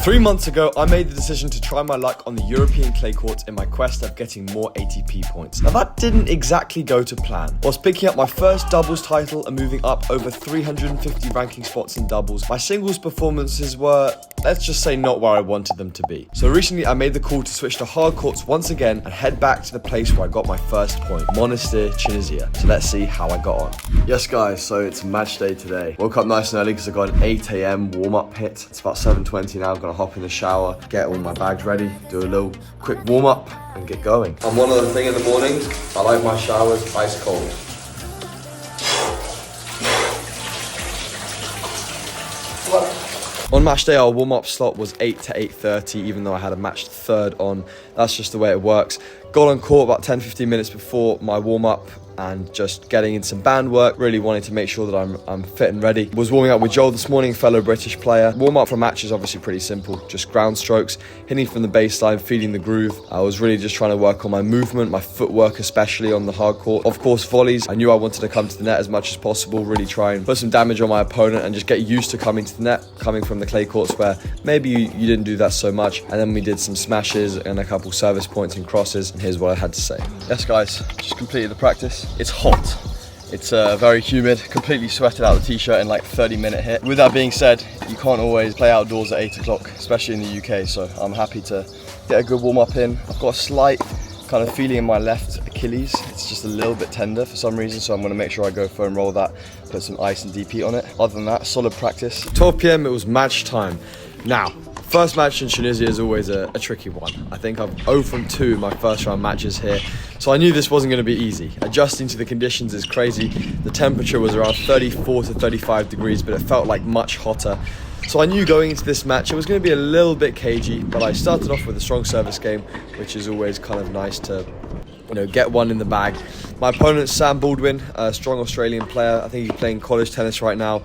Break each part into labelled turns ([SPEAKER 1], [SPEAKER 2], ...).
[SPEAKER 1] 3 months ago, I made the decision to try my luck on the European clay courts in my quest of getting more ATP points. Now that didn't exactly go to plan. Whilst picking up my first doubles title and moving up over 350 ranking spots in doubles, my singles performances were, let's just say, not where I wanted them to be. So recently I made the call to switch to hard courts once again and head back to the place where I got my first point, Monastir, Tunisia. So let's see how I got on. Yes guys, so it's match day today. Woke up nice and early because I got an 8 AM warm-up hit. It's about 7:20 now. I'm gonna hop in the shower, get all my bags ready, do a little quick warm-up and get going. And one other thing in the mornings, I like my showers ice cold. On match day, our warm-up slot was 8 to 8:30, even though I had a matched third on. That's just the way it works. Got on court about 10-15 minutes before my warm-up and just getting in some band work, really wanting to make sure that I'm fit and ready. Was warming up with Joel this morning, fellow British player. Warm-up for a match is obviously pretty simple, just ground strokes, hitting from the baseline, feeding the groove. I was really just trying to work on my movement, my footwork, especially on the hard court. Of course, volleys. I knew I wanted to come to the net as much as possible, really try and put some damage on my opponent and just get used to coming to the net, coming from the clay courts where maybe you didn't do that so much. And then we did some smashes and a couple service points and crosses, and here's what I had to say. Yes guys, just completed the practice. It's hot. It's very humid, completely sweated out the t-shirt in like 30-minute hit. With that being said, you can't always play outdoors at 8 o'clock, especially in the UK, so I'm happy to get a good warm-up in. I've got a slight kind of feeling in my left Achilles. It's just a little bit tender for some reason, so I'm gonna make sure I go foam roll that, put some ice and DP on it. Other than that, solid practice. 12 PM, it was match time. Now, first match in Tunisia is always a tricky one. I think I'm 0 from 2 in my first round matches here, so I knew this wasn't going to be easy. Adjusting to the conditions is crazy. The temperature was around 34 to 35 degrees, but it felt like much hotter. So I knew going into this match it was going to be a little bit cagey, but I started off with a strong service game, which is always kind of nice to, you know, get one in the bag. My opponent's Sam Baldwin, a strong Australian player. I think he's playing college tennis right now.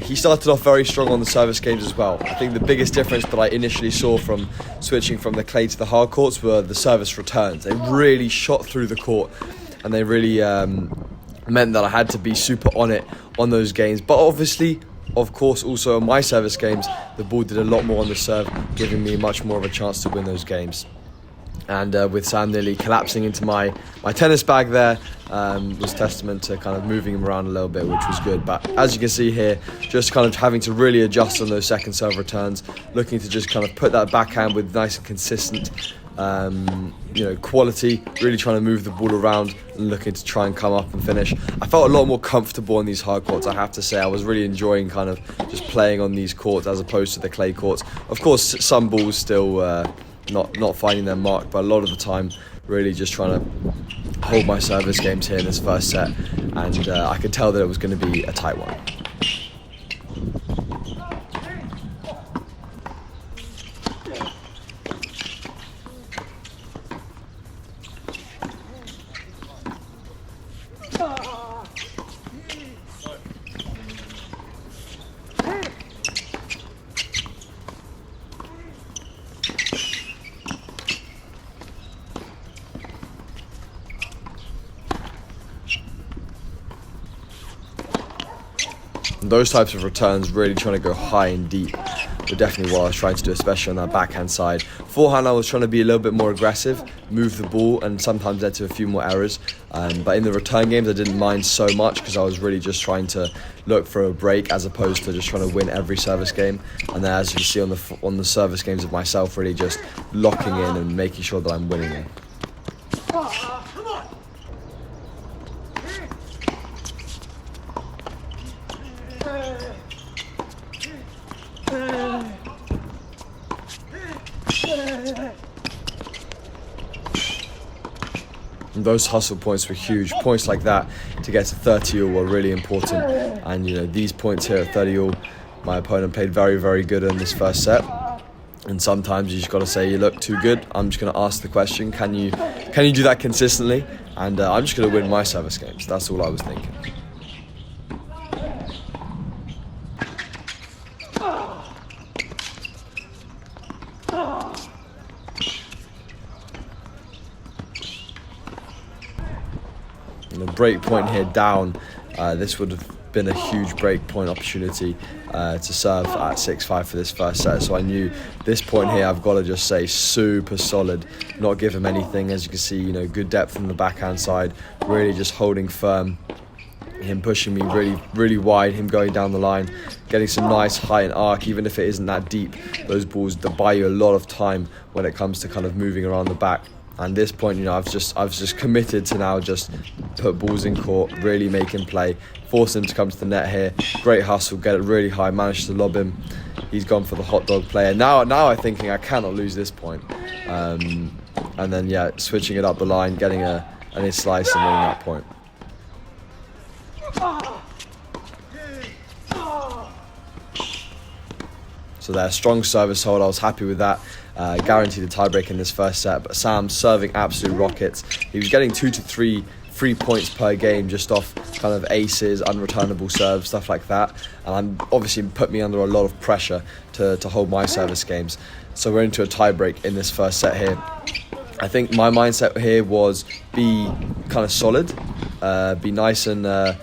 [SPEAKER 1] He started off very strong on the service games as well. I think the biggest difference that I initially saw from switching from the clay to the hard courts were the service returns. They really shot through the court, and they really meant that I had to be super on it on those games. But obviously, of course, also on my service games, the ball did a lot more on the serve, giving me much more of a chance to win those games. And with Sam nearly collapsing into my tennis bag there, was testament to kind of moving him around a little bit, which was good. But as you can see here, just kind of having to really adjust on those second serve returns, looking to just kind of put that backhand with nice and consistent quality, really trying to move the ball around and looking to try and come up and finish. I felt a lot more comfortable on these hard courts, I have to say. I was really enjoying kind of just playing on these courts as opposed to the clay courts. Of course, some balls still not finding their mark, but a lot of the time really just trying to hold my service games here in this first set, and I could tell that it was going to be a tight one. Those types of returns, really trying to go high and deep, were definitely what I was trying to do, especially on that backhand side. Forehand, I was trying to be a little bit more aggressive, move the ball, and sometimes led to a few more errors. But in the return games, I didn't mind so much because I was really just trying to look for a break as opposed to just trying to win every service game. And then, as you can see on the service games of myself, really just locking in and making sure that I'm winning them. And those hustle points were huge. Points like that to get to 30-all were really important. And you know, these points here at 30-all, my opponent played very, very good in this first set. And sometimes you just got to say, you look too good. I'm just going to ask the question, can you do that consistently? And I'm just going to win my service games. That's all I was thinking. And the break point here down, this would have been a huge break point opportunity to serve at 6-5 for this first set. So I knew this point here, I've got to just say super solid, not give him anything. As you can see, good depth on the backhand side, really just holding firm. Him pushing me really wide, him going down the line, getting some nice height and arc, even if it isn't that deep. Those balls that buy you a lot of time when it comes to kind of moving around the back. And this point, I've just committed to now just put balls in court, really make him play, force him to come to the net here. Great hustle, get it really high, managed to lob him. He's gone for the hot dog player. Now I'm thinking I cannot lose this point. And then switching it up the line, getting an ace slice and winning that point. So there, strong service hold. I was happy with that. Guaranteed a tiebreak in this first set. But Sam serving absolute rockets. He was getting 2 to 3 points per game just off kind of aces, unreturnable serves, stuff like that. And obviously put me under a lot of pressure to hold my service games. So we're into a tiebreak in this first set here. I think my mindset here was be kind of solid, be nice and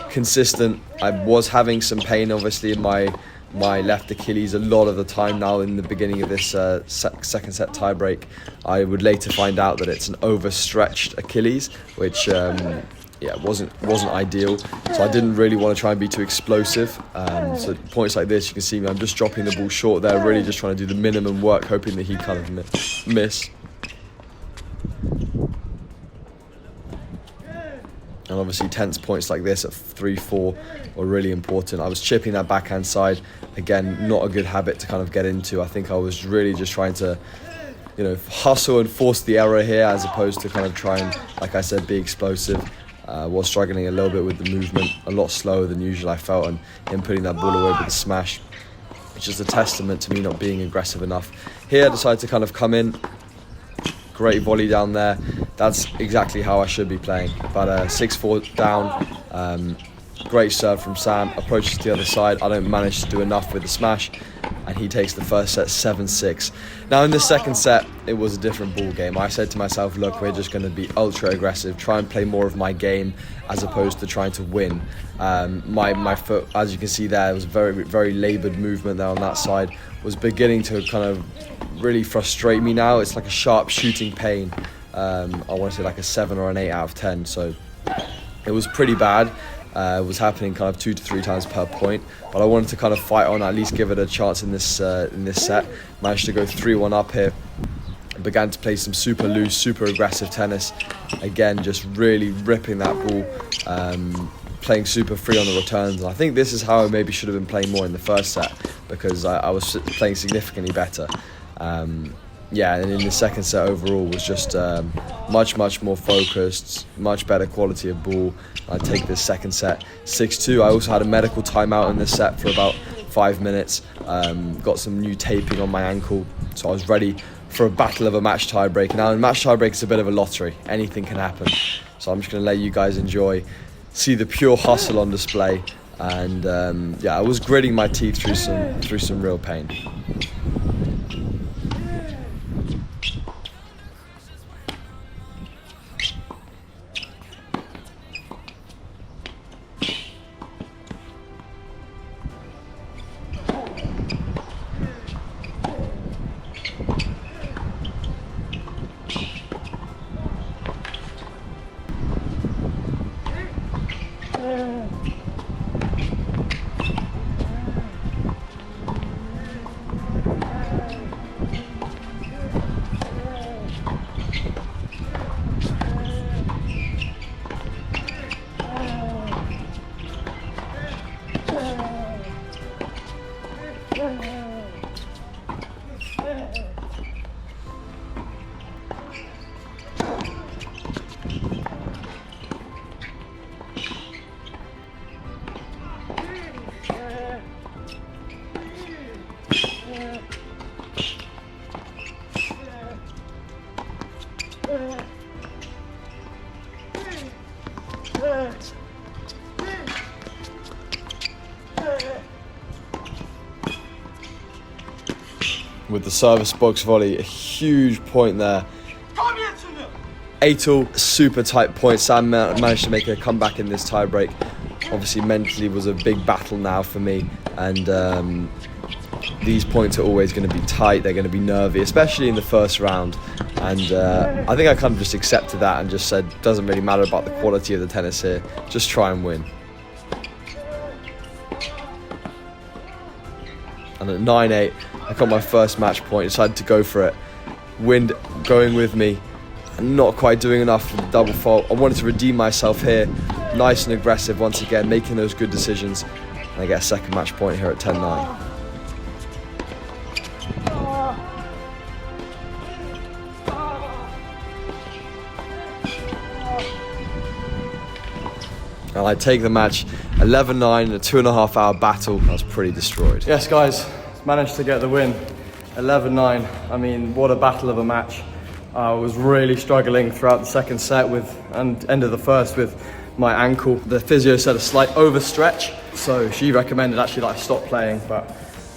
[SPEAKER 1] consistent. I was having some pain obviously in my left Achilles a lot of the time now in the beginning of this second set tiebreak. I would later find out that it's an overstretched Achilles, which wasn't ideal. So I didn't really want to try and be too explosive. So points like this, you can see me, I'm just dropping the ball short there, really just trying to do the minimum work, hoping that he kind of miss. And obviously tense points like this at 3-4 were really important. I was chipping that backhand side. Again, not a good habit to kind of get into. I think I was really just trying to, hustle and force the error here as opposed to kind of try and, like I said, be explosive. Was struggling a little bit with the movement, a lot slower than usual I felt, and him putting that ball away with the smash. It's just a testament to me not being aggressive enough. Here I decided to kind of come in. Great volley down there. That's exactly how I should be playing. But 6-4 down. Great serve from Sam. Approaches the other side. I don't manage to do enough with the smash. And he takes the first set 7-6. Now in the second set, it was a different ball game. I said to myself, look, we're just going to be ultra aggressive. Try and play more of my game as opposed to trying to win. My foot, as you can see there, was very, very laboured movement there on that side. Was beginning to kind of really frustrate me now. It's like a sharp shooting pain. I want to say like a 7 or an 8 out of 10. So it was pretty bad. It was happening kind of 2 to 3 times per point. But I wanted to kind of fight on, at least give it a chance in this set. Managed to go 3-1 up here. Began to play some super loose, super aggressive tennis. Again, just really ripping that ball. Playing super free on the returns. And I think this is how I maybe should have been playing more in the first set, because I was playing significantly better. And in the second set overall was just much more focused, much better quality of ball. I take this second set 6-2. I also had a medical timeout in this set for about 5 minutes. Got some new taping on my ankle, so I was ready for a battle of a match tiebreak. Now in match tiebreak, it's a bit of a lottery. Anything can happen. So I'm just going to let you guys see the pure hustle on display. And I was gritting my teeth through some real pain. With the service box volley, a huge point there. 8-all, super tight point. Sam managed to make a comeback in this tiebreak. obviously mentally was a big battle now for me, and these points are always going to be tight, they're going to be nervy, especially in the first round, and I think I kind of just accepted that and just said, doesn't really matter about the quality of the tennis here, just try and win. And at 9-8, I got my first match point, decided to go for it. Wind going with me, and not quite doing enough for the double fault. I wanted to redeem myself here, nice and aggressive once again, making those good decisions. And I get a second match point here at 10-9. And I take the match 11-9 in a 2.5 hour battle. I was pretty destroyed.
[SPEAKER 2] Yes, guys, managed to get the win. 11-9. I mean, what a battle of a match. I was really struggling throughout the second set and end of the first with my ankle. The physio said a slight overstretch, so she recommended actually that I stop playing, but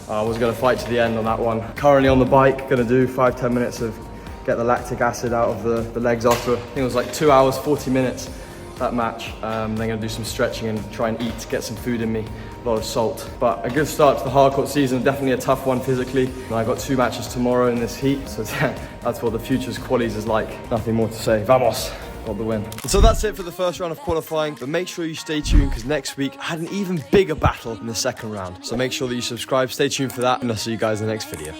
[SPEAKER 2] I was going to fight to the end on that one. Currently on the bike, going to do 5-10 minutes of get the lactic acid out of the legs after, I think it was like 2 hours, 40 minutes. That match. Then going to do some stretching and try and eat, get some food in me, a lot of salt. But a good start to the hardcourt season, definitely a tough one physically. And I got 2 matches tomorrow in this heat, so that's what the future's qualies is like. Nothing more to say. Vamos! Got the win.
[SPEAKER 1] And so that's it for the first round of qualifying, but make sure you stay tuned because next week I had an even bigger battle in the second round. So make sure that you subscribe, stay tuned for that, and I'll see you guys in the next video.